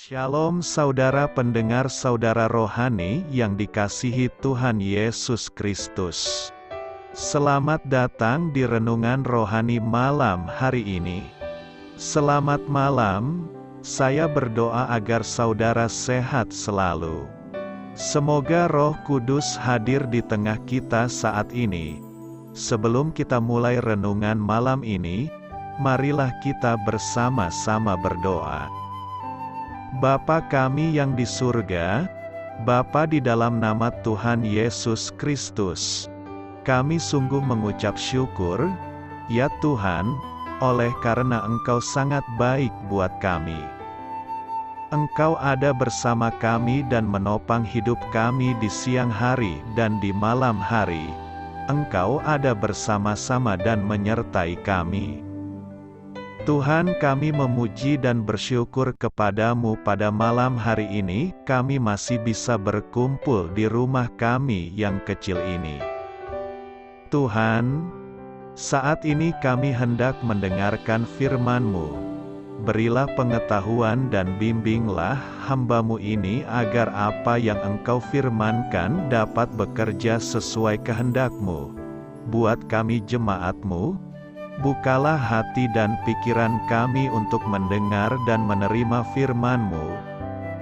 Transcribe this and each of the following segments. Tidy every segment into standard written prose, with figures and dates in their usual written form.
Shalom saudara pendengar saudara rohani yang dikasihi Tuhan Yesus Kristus. Selamat datang di renungan rohani malam hari ini. Selamat malam, saya berdoa agar saudara sehat selalu. Semoga Roh Kudus hadir di tengah kita saat ini. Sebelum kita mulai renungan malam ini, marilah kita bersama-sama berdoa. Bapa kami yang di surga, Bapa di dalam nama Tuhan Yesus Kristus, kami sungguh mengucap syukur, ya Tuhan, oleh karena Engkau sangat baik buat kami. Engkau ada bersama kami dan menopang hidup kami di siang hari dan di malam hari. Engkau ada bersama-sama dan menyertai kami. Tuhan, kami memuji dan bersyukur kepadamu pada malam hari ini, kami masih bisa berkumpul di rumah kami yang kecil ini. Tuhan, saat ini kami hendak mendengarkan firman-Mu. Berilah pengetahuan dan bimbinglah hamba-Mu ini agar apa yang Engkau firmankan dapat bekerja sesuai kehendak-Mu. Buat kami jemaat-Mu, bukalah hati dan pikiran kami untuk mendengar dan menerima firman-Mu.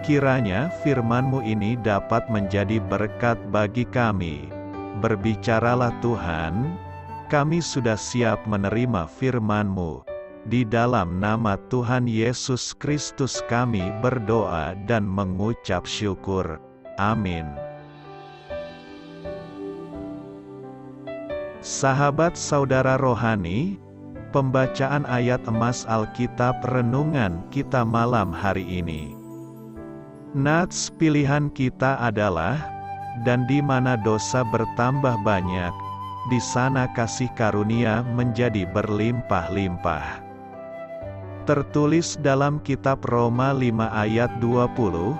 Kiranya firman-Mu ini dapat menjadi berkat bagi kami. Berbicaralah Tuhan, kami sudah siap menerima firman-Mu. Di dalam nama Tuhan Yesus Kristus kami berdoa dan mengucap syukur. Amin. Sahabat saudara rohani, pembacaan ayat emas Alkitab renungan kita malam hari ini. Nats pilihan kita adalah, dan di mana dosa bertambah banyak, di sana kasih karunia menjadi berlimpah-limpah. Tertulis dalam kitab Roma 5 ayat 20,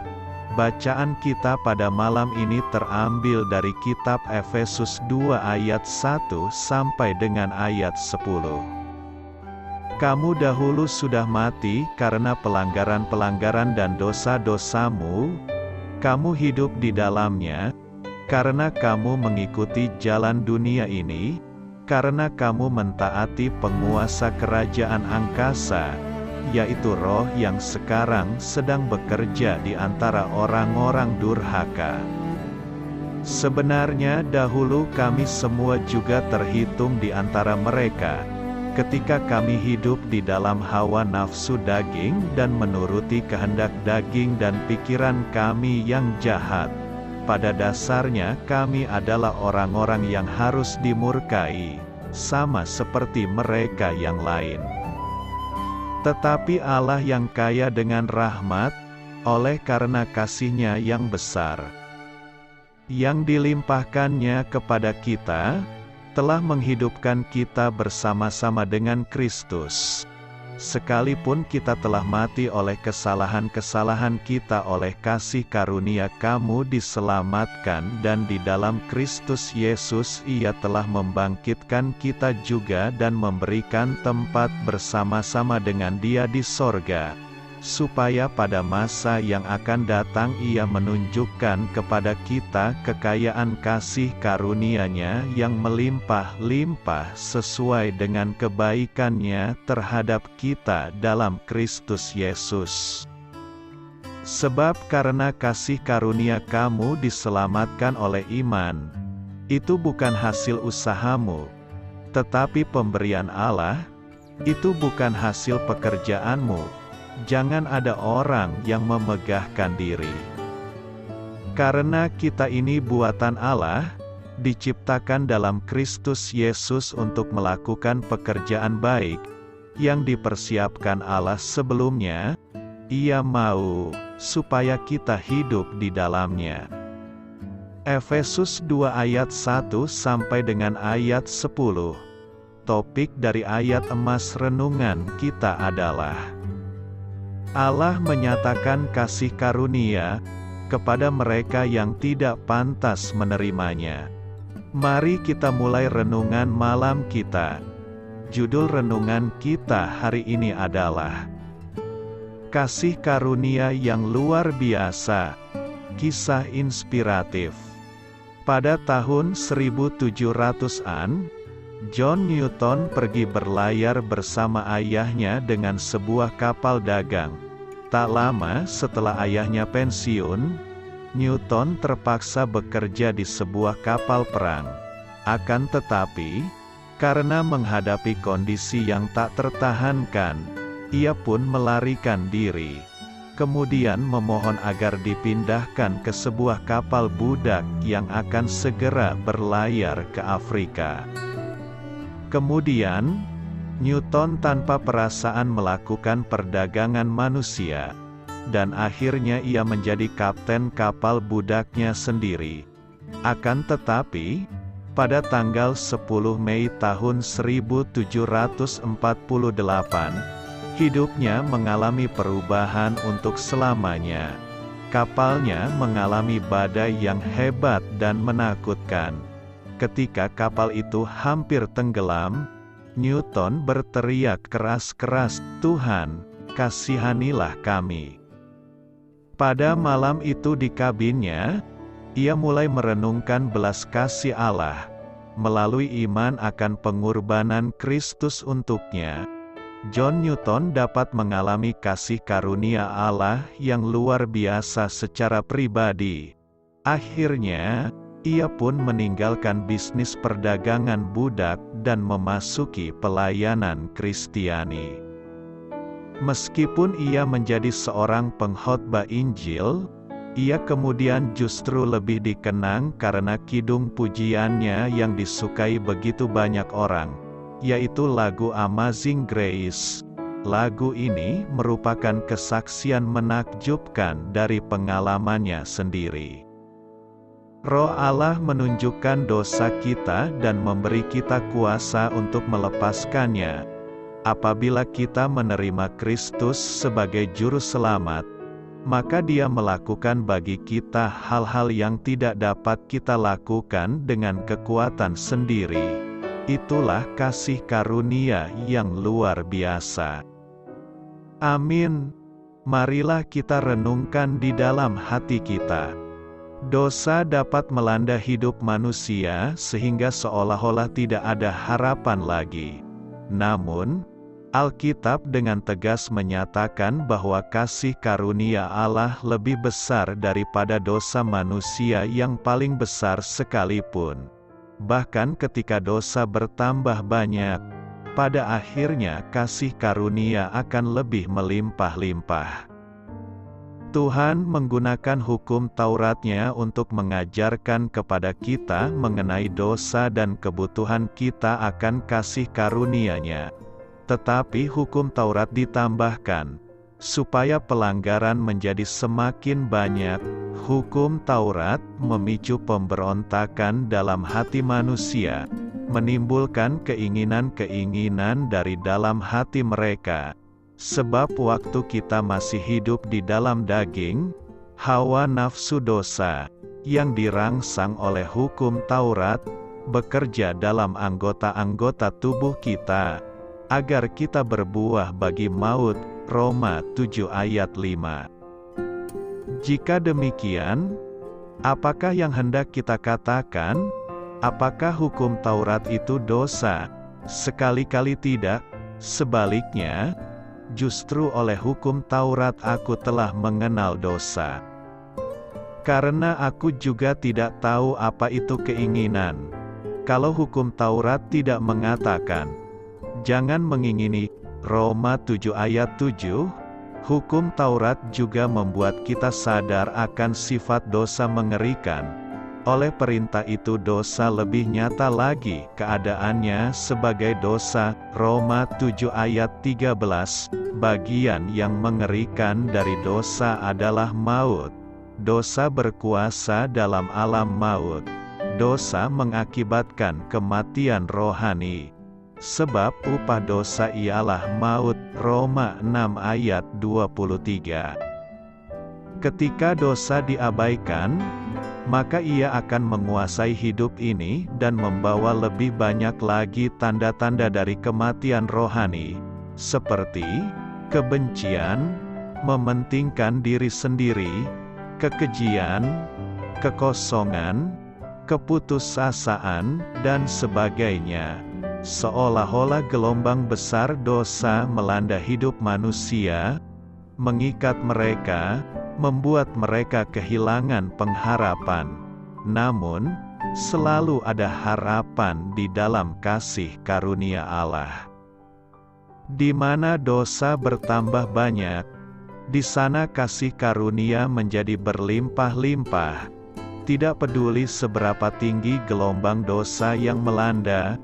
bacaan kita pada malam ini terambil dari kitab Efesus 2 ayat 1 sampai dengan ayat 10. Kamu dahulu sudah mati karena pelanggaran-pelanggaran dan dosa-dosamu, kamu hidup di dalamnya, karena kamu mengikuti jalan dunia ini, karena kamu mentaati penguasa kerajaan angkasa, yaitu roh yang sekarang sedang bekerja di antara orang-orang durhaka. Sebenarnya dahulu kami semua juga terhitung di antara mereka, ketika kami hidup di dalam hawa nafsu daging dan menuruti kehendak daging dan pikiran kami yang jahat. Pada dasarnya kami adalah orang-orang yang harus dimurkai, sama seperti mereka yang lain. Tetapi Allah yang kaya dengan rahmat, oleh karena kasih-Nya yang besar, yang dilimpahkannya kepada kita, telah menghidupkan kita bersama-sama dengan Kristus. Sekalipun kita telah mati oleh kesalahan-kesalahan kita, oleh kasih karunia kamu diselamatkan, dan di dalam Kristus Yesus Ia telah membangkitkan kita juga dan memberikan tempat bersama-sama dengan Dia di sorga, supaya pada masa yang akan datang Ia menunjukkan kepada kita kekayaan kasih karunia-Nya yang melimpah-limpah sesuai dengan kebaikan-Nya terhadap kita dalam Kristus Yesus. Sebab karena kasih karunia kamu diselamatkan oleh iman, itu bukan hasil usahamu, tetapi pemberian Allah, itu bukan hasil pekerjaanmu. Jangan ada orang yang memegahkan diri. Karena kita ini buatan Allah, diciptakan dalam Kristus Yesus untuk melakukan pekerjaan baik, yang dipersiapkan Allah sebelumnya. Ia mau supaya kita hidup di dalamnya. Efesus 2 ayat 1 sampai dengan ayat 10. Topik dari ayat emas renungan kita adalah Allah menyatakan kasih karunia kepada mereka yang tidak pantas menerimanya. Mari kita mulai renungan malam kita. Judul renungan kita hari ini adalah Kasih karunia yang luar biasa. Kisah inspiratif. Pada tahun 1700-an, John Newton pergi berlayar bersama ayahnya dengan sebuah kapal dagang. Tak lama setelah ayahnya pensiun, Newton terpaksa bekerja di sebuah kapal perang. Akan tetapi, karena menghadapi kondisi yang tak tertahankan, ia pun melarikan diri. Kemudian memohon agar dipindahkan ke sebuah kapal budak yang akan segera berlayar ke Afrika. Kemudian, Newton tanpa perasaan melakukan perdagangan manusia, dan akhirnya ia menjadi kapten kapal budaknya sendiri. Akan tetapi, pada tanggal 10 Mei tahun 1748, hidupnya mengalami perubahan untuk selamanya. Kapalnya mengalami badai yang hebat dan menakutkan. Ketika kapal itu hampir tenggelam, Newton berteriak keras-keras, "Tuhan, kasihanilah kami." Pada malam itu di kabinnya, ia mulai merenungkan belas kasih Allah, melalui iman akan pengorbanan Kristus untuknya. John Newton dapat mengalami kasih karunia Allah yang luar biasa secara pribadi. Akhirnya, ia pun meninggalkan bisnis perdagangan budak dan memasuki pelayanan Kristiani. Meskipun ia menjadi seorang pengkhotbah Injil, ia kemudian justru lebih dikenang karena kidung pujiannya yang disukai begitu banyak orang, yaitu lagu Amazing Grace. Lagu ini merupakan kesaksian menakjubkan dari pengalamannya sendiri. Roh Allah menunjukkan dosa kita dan memberi kita kuasa untuk melepaskannya. Apabila kita menerima Kristus sebagai Juru Selamat, maka Dia melakukan bagi kita hal-hal yang tidak dapat kita lakukan dengan kekuatan sendiri. Itulah kasih karunia yang luar biasa. Amin. Marilah kita renungkan di dalam hati kita. Dosa dapat melanda hidup manusia sehingga seolah-olah tidak ada harapan lagi. Namun, Alkitab dengan tegas menyatakan bahwa kasih karunia Allah lebih besar daripada dosa manusia yang paling besar sekalipun. Bahkan ketika dosa bertambah banyak, pada akhirnya kasih karunia akan lebih melimpah-limpah. Tuhan menggunakan hukum Tauratnya untuk mengajarkan kepada kita mengenai dosa dan kebutuhan kita akan kasih karunia-Nya. Tetapi hukum Taurat ditambahkan, supaya pelanggaran menjadi semakin banyak. Hukum Taurat memicu pemberontakan dalam hati manusia, menimbulkan keinginan-keinginan dari dalam hati mereka. Sebab waktu kita masih hidup di dalam daging, hawa nafsu dosa, yang dirangsang oleh hukum Taurat, bekerja dalam anggota-anggota tubuh kita, agar kita berbuah bagi maut. Roma 7 ayat 5. Jika demikian, apakah yang hendak kita katakan? Apakah hukum Taurat itu dosa? Sekali-kali tidak. Sebaliknya, justru oleh hukum Taurat aku telah mengenal dosa. Karena aku juga tidak tahu apa itu keinginan. Kalau hukum Taurat tidak mengatakan, jangan mengingini, Roma 7 ayat 7, hukum Taurat juga membuat kita sadar akan sifat dosa mengerikan. Oleh perintah itu dosa lebih nyata lagi keadaannya sebagai dosa. Roma 7 ayat 13, bagian yang mengerikan dari dosa adalah maut. Dosa berkuasa dalam alam maut. Dosa mengakibatkan kematian rohani. Sebab upah dosa ialah maut. Roma 6 ayat 23. Ketika dosa diabaikan, maka ia akan menguasai hidup ini dan membawa lebih banyak lagi tanda-tanda dari kematian rohani, seperti kebencian, mementingkan diri sendiri, kekejian, kekosongan, keputusasaan, dan sebagainya. Seolah-olah gelombang besar dosa melanda hidup manusia, mengikat mereka, membuat mereka kehilangan pengharapan. Namun, selalu ada harapan di dalam kasih karunia Allah. Di mana dosa bertambah banyak, di sana kasih karunia menjadi berlimpah-limpah. Tidak peduli seberapa tinggi gelombang dosa yang melanda,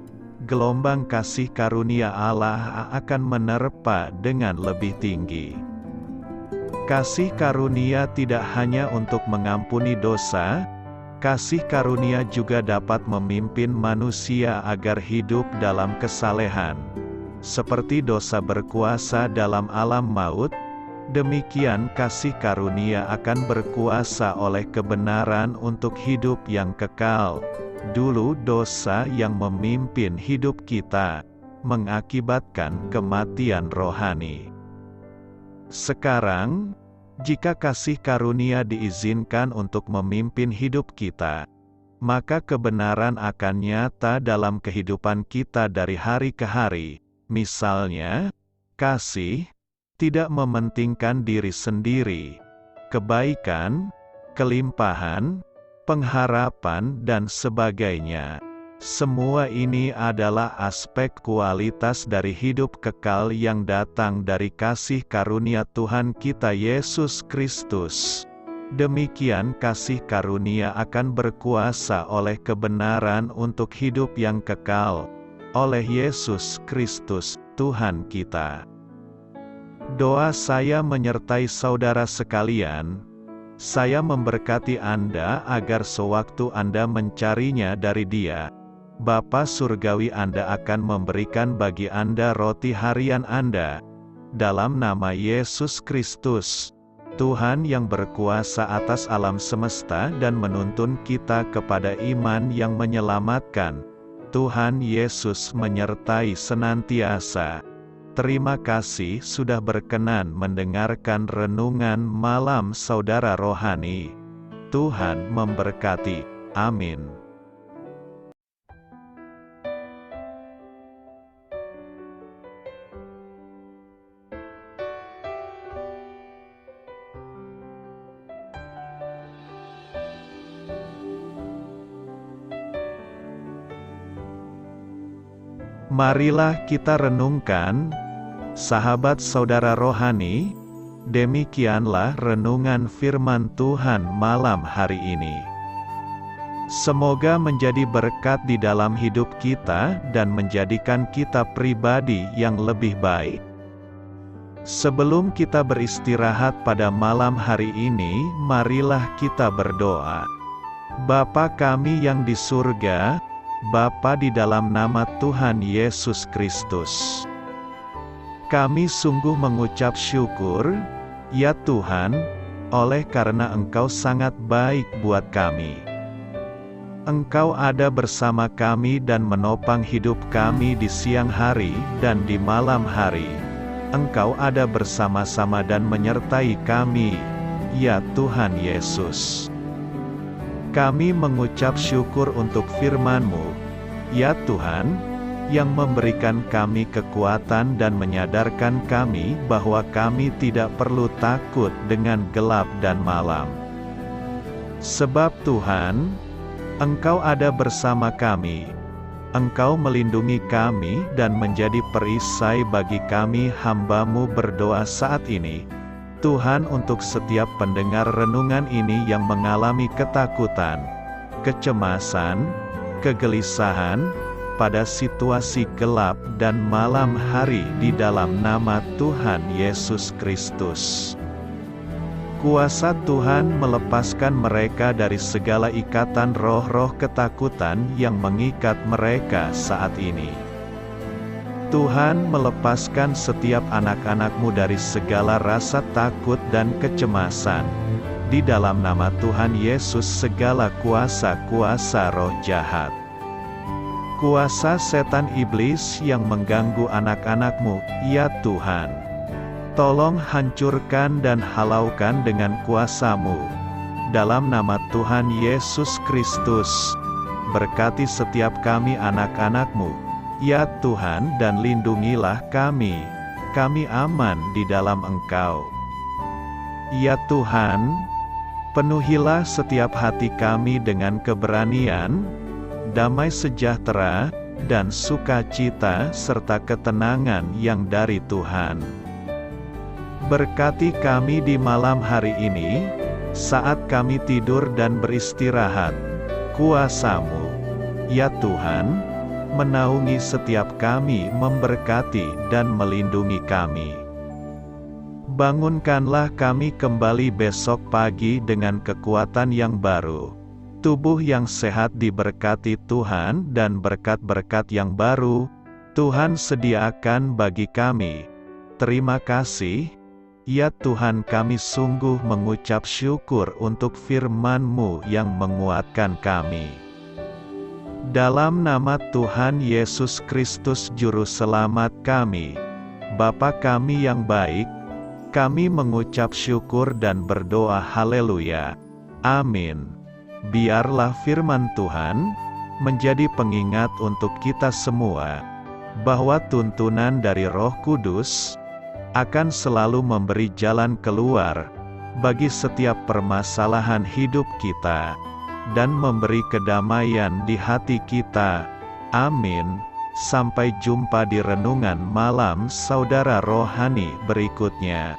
gelombang kasih karunia Allah akan menerpa dengan lebih tinggi. Kasih karunia tidak hanya untuk mengampuni dosa, kasih karunia juga dapat memimpin manusia agar hidup dalam kesalehan. Seperti dosa berkuasa dalam alam maut, demikian kasih karunia akan berkuasa oleh kebenaran untuk hidup yang kekal. Dulu dosa yang memimpin hidup kita, mengakibatkan kematian rohani. Sekarang, jika kasih karunia diizinkan untuk memimpin hidup kita, maka kebenaran akan nyata dalam kehidupan kita dari hari ke hari. Misalnya, kasih tidak mementingkan diri sendiri, kebaikan, kelimpahan, pengharapan dan sebagainya. Semua ini adalah aspek kualitas dari hidup kekal yang datang dari kasih karunia Tuhan kita Yesus Kristus. Demikian kasih karunia akan berkuasa oleh kebenaran untuk hidup yang kekal, oleh Yesus Kristus, Tuhan kita. Doa saya menyertai saudara sekalian. Saya memberkati Anda agar sewaktu Anda mencarinya dari Dia, Bapa Surgawi Anda akan memberikan bagi Anda roti harian Anda. Dalam nama Yesus Kristus, Tuhan yang berkuasa atas alam semesta dan menuntun kita kepada iman yang menyelamatkan, Tuhan Yesus menyertai senantiasa. Terima kasih sudah berkenan mendengarkan renungan malam saudara rohani. Tuhan memberkati. Amin. Marilah kita renungkan, sahabat saudara rohani, demikianlah renungan firman Tuhan malam hari ini. Semoga menjadi berkat di dalam hidup kita dan menjadikan kita pribadi yang lebih baik. Sebelum kita beristirahat pada malam hari ini, marilah kita berdoa. Bapa kami yang di surga, Bapa di dalam nama Tuhan Yesus Kristus, kami sungguh mengucap syukur, ya Tuhan, oleh karena Engkau sangat baik buat kami. Engkau ada bersama kami dan menopang hidup kami di siang hari dan di malam hari. Engkau ada bersama-sama dan menyertai kami, ya Tuhan Yesus. Kami mengucap syukur untuk firman-Mu, ya Tuhan, yang memberikan kami kekuatan dan menyadarkan kami bahwa kami tidak perlu takut dengan gelap dan malam. Sebab Tuhan, Engkau ada bersama kami. Engkau melindungi kami dan menjadi perisai bagi kami hamba-Mu berdoa saat ini. Tuhan, untuk setiap pendengar renungan ini yang mengalami ketakutan, kecemasan, kegelisahan, pada situasi gelap dan malam hari di dalam nama Tuhan Yesus Kristus. Kuasa Tuhan melepaskan mereka dari segala ikatan roh-roh ketakutan yang mengikat mereka saat ini. Tuhan melepaskan setiap anak-anak-Mu dari segala rasa takut dan kecemasan. Di dalam nama Tuhan Yesus segala kuasa-kuasa roh jahat, kuasa setan iblis yang mengganggu anak-anak-Mu, ya Tuhan, Tolong hancurkan dan halaukan dengan kuasa-Mu. Dalam nama Tuhan Yesus Kristus, berkati setiap kami anak-anak-Mu, ya Tuhan, dan lindungilah kami. Kami aman di dalam Engkau. Ya Tuhan, penuhilah setiap hati kami dengan keberanian, damai sejahtera, dan sukacita serta ketenangan yang dari Tuhan. Berkati kami di malam hari ini, saat kami tidur dan beristirahat. Kuasa-Mu, ya Tuhan, menaungi setiap kami, memberkati dan melindungi kami. Bangunkanlah kami kembali besok pagi dengan kekuatan yang baru. Tubuh yang sehat diberkati Tuhan, dan berkat-berkat yang baru Tuhan sediakan bagi kami. Terima kasih, ya Tuhan, kami sungguh mengucap syukur untuk firman-Mu yang menguatkan kami. Dalam nama Tuhan Yesus Kristus Juru Selamat kami, Bapa kami yang baik, kami mengucap syukur dan berdoa haleluya. Amin. Biarlah firman Tuhan menjadi pengingat untuk kita semua, bahwa tuntunan dari Roh Kudus akan selalu memberi jalan keluar bagi setiap permasalahan hidup kita, dan memberi kedamaian di hati kita. Amin. Sampai jumpa di renungan malam saudara rohani berikutnya.